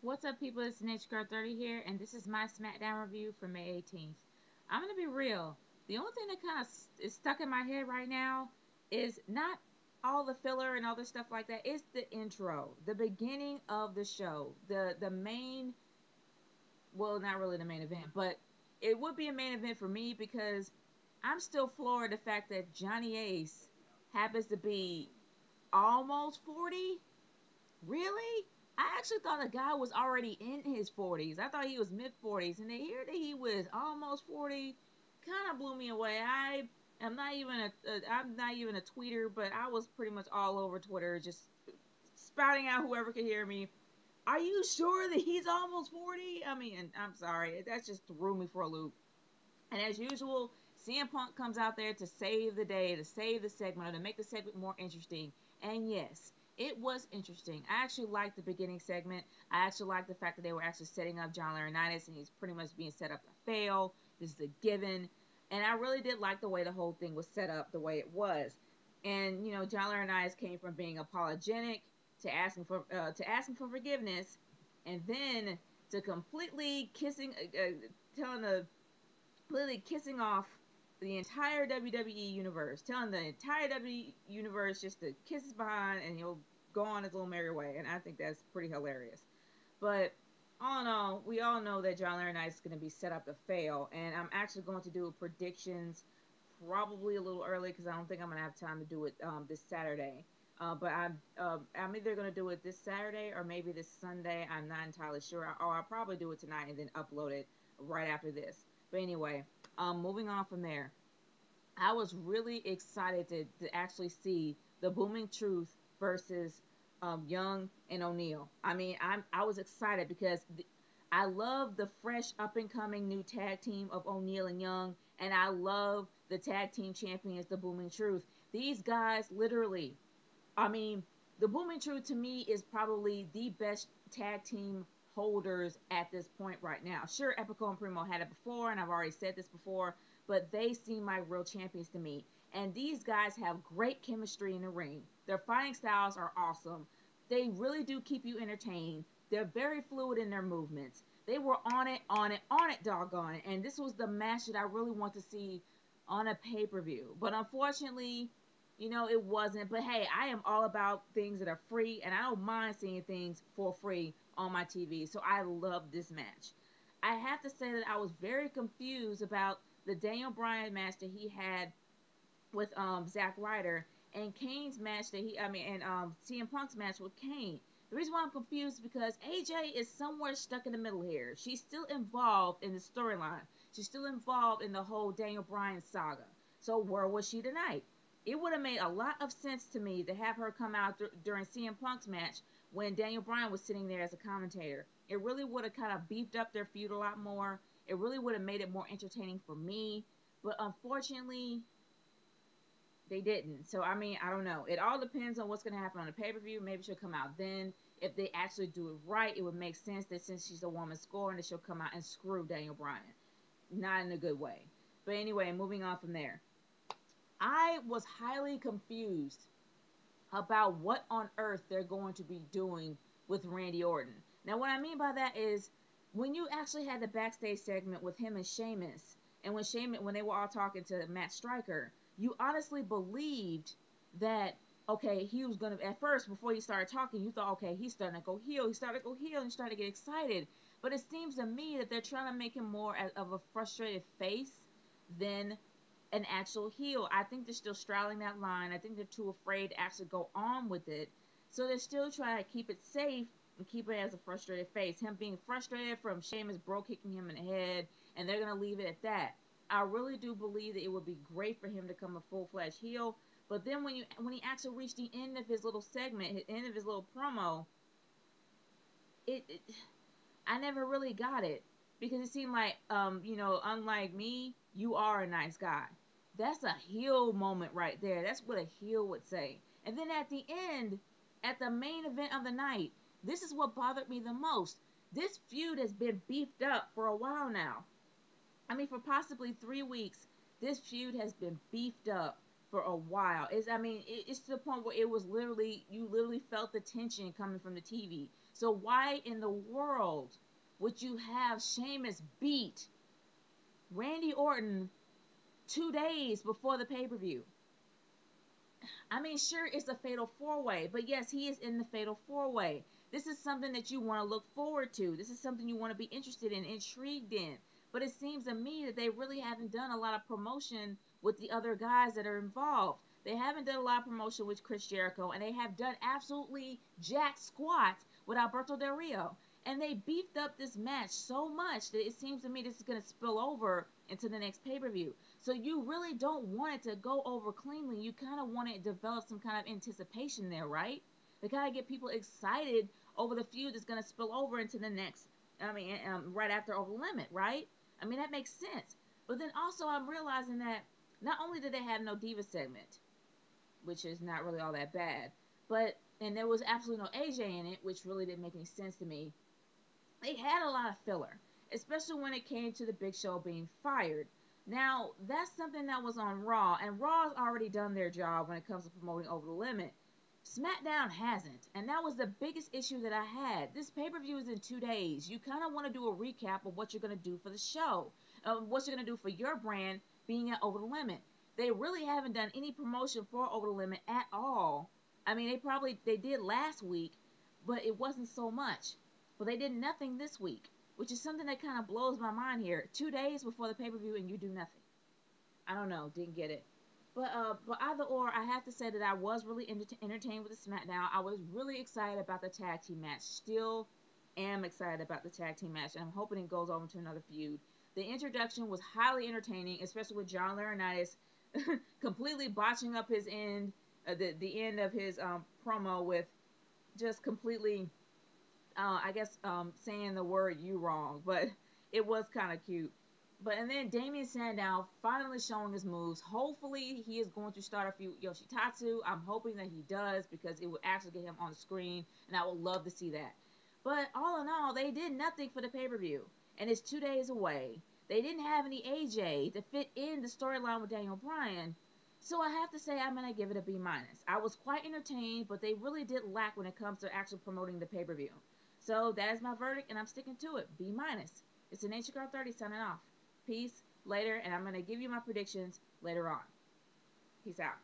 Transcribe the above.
What's up, people? It's Niche Girl 30 here, and this is my Smackdown review for May 18th. I'm gonna be real. The only thing that kind of is stuck in my head right now is not all the filler and other stuff like that. It's the intro, the beginning of the show, the main. Well, not really the main event, but it would be a main event for me because I'm still floored the fact that Johnny Ace happens to be almost 40. Really? I actually thought the guy was already in his 40s. I thought he was mid 40s, and to hear that he was almost 40 kind of blew me away. I'm not even a tweeter, but I was pretty much all over Twitter, just spouting out whoever could hear me. Are you sure that he's almost 40? I mean, I'm sorry, that just threw me for a loop. And as usual, CM Punk comes out there to save the day, to save the segment, or to make the segment more interesting. And yes, it was interesting. I actually liked the beginning segment. I actually liked the fact that they were actually setting up John Laurinaitis, and he's pretty much being set up to fail. This is a given. And I really did like the way the whole thing was set up, the way it was. And John Laurinaitis came from being apologetic to asking for forgiveness, and then to completely telling the completely kissing off the entire WWE universe, telling the entire WWE universe just to kiss his behind and he'll go on his little merry way. And I think that's pretty hilarious. But all in all, we all know that John Laurinaitis is going to be set up to fail. And I'm actually going to do predictions probably a little early because I don't think I'm going to have time to do it this Saturday. But I'm either going to do it this Saturday or maybe this Sunday. I'm not entirely sure. Or I'll probably do it tonight and then upload it right after this. But anyway, moving on from there, I was really excited to actually see the Booming Truth versus Young and O'Neal. I was excited because I love the fresh up and coming new tag team of O'Neal and Young, and I love the tag team champions, the Booming Truth. These guys literally, I mean, the Booming Truth to me is probably the best tag team holders at this point right now. Sure, Epico and Primo had it before, and I've already said this before, but they seem like real champions to me. And these guys have great chemistry in the ring. Their fighting styles are awesome. They really do keep you entertained. They're very fluid in their movements. They were on it, doggone it. And this was the match that I really want to see on a pay per view. But unfortunately, it wasn't. But hey, I am all about things that are free, and I don't mind seeing things for free on my TV. So I love this match. I have to say that I was very confused about the Daniel Bryan match that he had with Zack Ryder and Kane's match and CM Punk's match with Kane. The reason why I'm confused is because AJ is somewhere stuck in the middle here. She's still involved in the storyline. She's still involved in the whole Daniel Bryan saga. So where was she tonight? It would have made a lot of sense to me to have her come out during CM Punk's match when Daniel Bryan was sitting there as a commentator. It really would have kind of beefed up their feud a lot more. It really would have made it more entertaining for me. But unfortunately, they didn't. So I don't know. It all depends on what's gonna happen on the pay per view. Maybe she'll come out then. If they actually do it right, it would make sense that since she's a woman scoring, that she'll come out and screw Daniel Bryan. Not in a good way. But anyway, moving on from there. I was highly confused about what on earth they're going to be doing with Randy Orton. Now, what I mean by that is when you actually had the backstage segment with him and Sheamus, and when they were all talking to Matt Striker, you honestly believed that okay, he was gonna at first before he started talking, you thought okay, he's starting to go heel, and you started to get excited. But it seems to me that they're trying to make him more of a frustrated face than an actual heel. I think they're still straddling that line. I think they're too afraid to actually go on with it. So they're still trying to keep it safe and keep it as a frustrated face. Him being frustrated from Sheamus bro kicking him in the head, and they're gonna leave it at that. I really do believe that it would be great for him to come a full fledged heel. But then when he actually reached the end of his little segment, the end of his little promo, it I never really got it because it seemed like, unlike me, you are a nice guy. That's a heel moment right there. That's what a heel would say. And then at the end, at the main event of the night, this is what bothered me the most. This feud has been beefed up for a while now. For possibly 3 weeks, this feud has been beefed up for a while. It's to the point where it was literally, you literally felt the tension coming from the TV. So why in the world would you have Sheamus beat Randy Orton 2 days before the pay-per-view? I mean, sure, it's a fatal four-way, but yes, he is in the fatal four-way. This is something that you want to look forward to. This is something you want to be interested in, intrigued in. But it seems to me that they really haven't done a lot of promotion with the other guys that are involved. They haven't done a lot of promotion with Chris Jericho, and they have done absolutely jack squat with Alberto Del Rio. And they beefed up this match so much that it seems to me this is going to spill over into the next pay-per-view. So you really don't want it to go over cleanly. You kind of want it to develop some kind of anticipation there, right? To kind of get people excited over the feud that's going to spill over into the next, right after Over the Limit, right? I mean, that makes sense. But then also I'm realizing that not only did they have no Diva segment, which is not really all that bad, and there was absolutely no AJ in it, which really didn't make any sense to me. They had a lot of filler, especially when it came to the Big Show being fired. Now, that's something that was on Raw, and Raw's already done their job when it comes to promoting Over the Limit. SmackDown hasn't, and that was the biggest issue that I had. This pay-per-view is in 2 days. You kind of want to do a recap of what you're going to do for the show, what you're going to do for your brand being at Over the Limit. They really haven't done any promotion for Over the Limit at all. I mean, they did last week, but it wasn't so much. Well, they did nothing this week, which is something that kind of blows my mind here. 2 days before the pay-per-view and you do nothing. I don't know, didn't get it. But either or, I have to say that I was really entertained with the SmackDown. I was really excited about the tag team match. Still am excited about the tag team match, and I'm hoping it goes over to another feud. The introduction was highly entertaining, especially with John Laurinaitis completely botching up his end, the end of his promo with just completely saying the word "you" wrong, but it was kind of cute. And then Damien Sandow finally showing his moves. Hopefully he is going to start a feud with Yoshitatsu. I'm hoping that he does because it would actually get him on the screen, and I would love to see that. But all in all, they did nothing for the pay-per-view, and it's 2 days away. They didn't have any AJ to fit in the storyline with Daniel Bryan. So I have to say I'm going to give it a B-. I was quite entertained, but they really did lack when it comes to actually promoting the pay-per-view. So that is my verdict, and I'm sticking to it. B-. It's the Nature Girl 30 signing off. Peace, later, and I'm going to give you my predictions later on. Peace out.